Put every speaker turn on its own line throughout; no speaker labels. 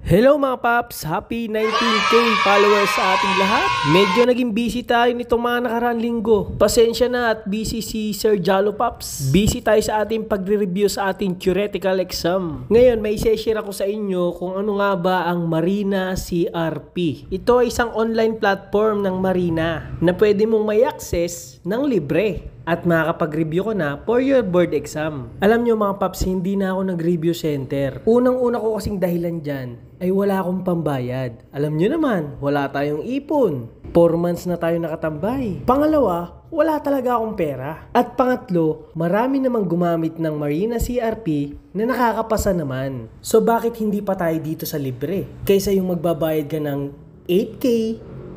Hello mga paps! Happy 19K followers sa ating lahat. Medyo naging busy tayo nitong mga nakaraang linggo. Pasensya na at busy si Sir Jalo Paps. Busy tayo sa ating pagre-review sa ating theoretical exam. Ngayon may share ako sa inyo kung ano nga ba ang Marina CRP. Ito ay isang online platform ng Marina na pwede mong may access ng libre at makakapag-review ko na for your board exam. Alam nyo mga paps, hindi na ako nag-review center. Unang-una ko kasing dahilan dyan ay wala akong pambayad. Alam nyo naman, wala tayong ipon. 4 months na tayo nakatambay. Pangalawa, wala talaga akong pera. At pangatlo, marami namang gumamit ng Marina CRP na nakakapasa naman. So bakit hindi pa tayo dito sa libre? Kaysa yung magbabayad ka ng 8K,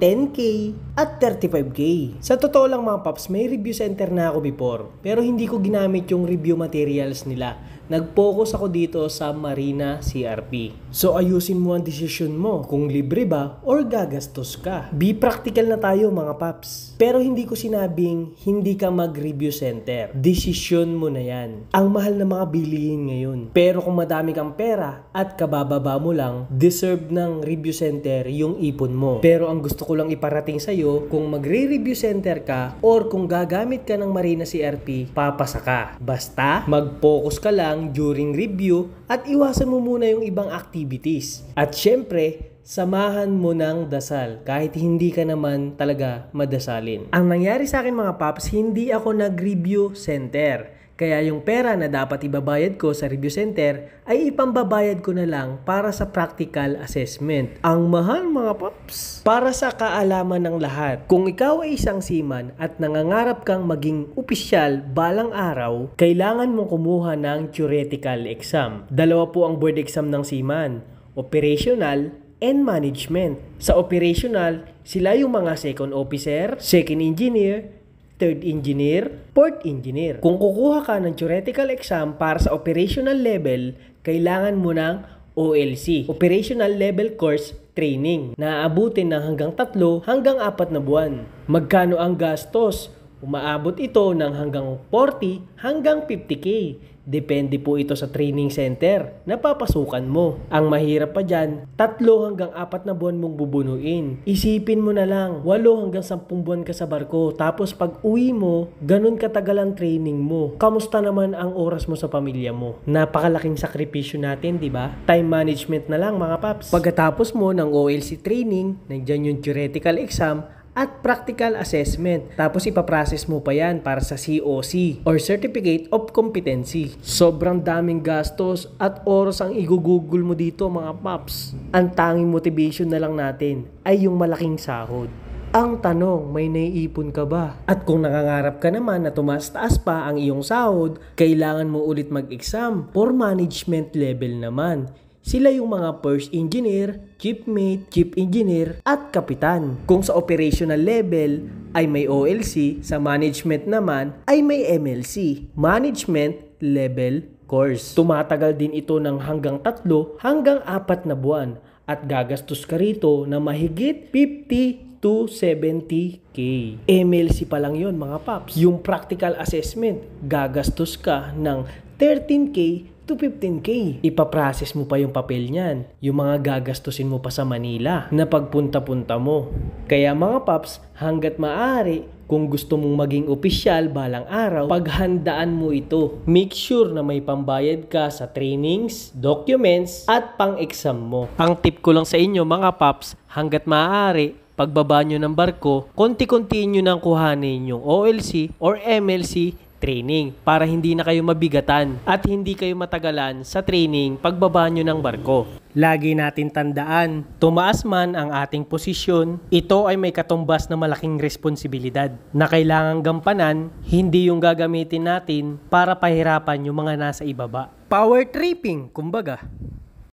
10K, at 35K. Sa totoo lang mga paps, may review center na ako before. Pero hindi ko ginamit yung review materials nila. Nag-focus ako dito sa Marina CRP. So ayusin mo ang desisyon mo kung libre ba or gagastos ka. Be practical na tayo mga paps. Pero hindi ko sinabing hindi ka mag-review center. Desisyon mo na yan. Ang mahal na mga bilihin ngayon. Pero kung madami kang pera at kabababa mo lang, deserve ng review center yung ipon mo. Pero ang gusto ko lang iparating sa'yo, kung magre-review center ka or kung gagamit ka ng Marina CRP, papasa ka. Basta mag-focus ka lang during review at iwasan mo muna yung ibang activities. At syempre, samahan mo ng dasal kahit hindi ka naman talaga madasalin. Ang nangyari sa akin mga paps, hindi ako nag-review center. Kaya yung pera na dapat ibabayad ko sa review center ay ipambabayad ko na lang para sa practical assessment. Ang mahal mga paps. Para sa kaalaman ng lahat, kung ikaw ay isang seaman at nangangarap kang maging opisyal balang araw, kailangan mong kumuha ng theoretical exam. Dalawa po ang board exam ng seaman, operational and management. Sa operational, sila yung mga second officer, second engineer, third engineer, fourth engineer. Kung kukuha ka ng theoretical exam para sa operational level, kailangan mo ng OLC, Operational Level Course Training, na aabutin ng hanggang 3 hanggang 4 na buwan. Magkano ang gastos? Umaabot ito ng hanggang 40 hanggang 50K. Depende po ito sa training center na papasukan mo. Ang mahirap pa dyan, 3 hanggang 4 na buwan mong bubunuin. Isipin mo na lang, 8 hanggang 10 buwan ka sa barko. Tapos pag uwi mo, ganun katagal ang training mo. Kamusta naman ang oras mo sa pamilya mo? Napakalaking sakripisyo natin, di ba? Time management na lang mga paps. Pagkatapos mo ng OLC training, nandiyan yung theoretical exam, at practical assessment. Tapos ipaprocess mo pa yan para sa COC or Certificate of Competency. Sobrang daming gastos at oras ang igugugol mo dito mga paps. Ang tanging motivation na lang natin ay yung malaking sahod. Ang tanong, may naiipon ka ba? At kung nangangarap ka naman na tumaas-taas pa ang iyong sahod, kailangan mo ulit mag-exam for management level naman. Sila yung mga first engineer, chief mate, chief engineer, at kapitan. Kung sa operational level ay may OLC, sa management naman ay may MLC, Management Level Course. Tumatagal din ito ng hanggang 3 hanggang 4 na buwan at gagastos ka rito na mahigit 50 to 70K. MLC pa lang yon mga paps. Yung practical assessment, gagastos ka ng 13K to 15K. Ipaprocess mo pa yung papel niyan. Yung mga gagastusin mo pa sa Manila na pagpunta-punta mo. Kaya mga paps, hanggat maaari, kung gusto mong maging opisyal balang araw, paghandaan mo ito. Make sure na may pambayad ka sa trainings, documents, at pang-exam mo. Ang tip ko lang sa inyo mga paps, hanggat maaari, pagbaba nyo ng barko, konti-konti nyo nang kuhanin yung OLC or MLC training para hindi na kayo mabigatan at hindi kayo matagalan sa training pagbaba nyo ng barko. Lagi natin tandaan, tumaas man ang ating posisyon, ito ay may katumbas na malaking responsibilidad na kailangang gampanan, hindi yung gagamitin natin para pahirapan yung mga nasa ibaba. Power tripping, kumbaga.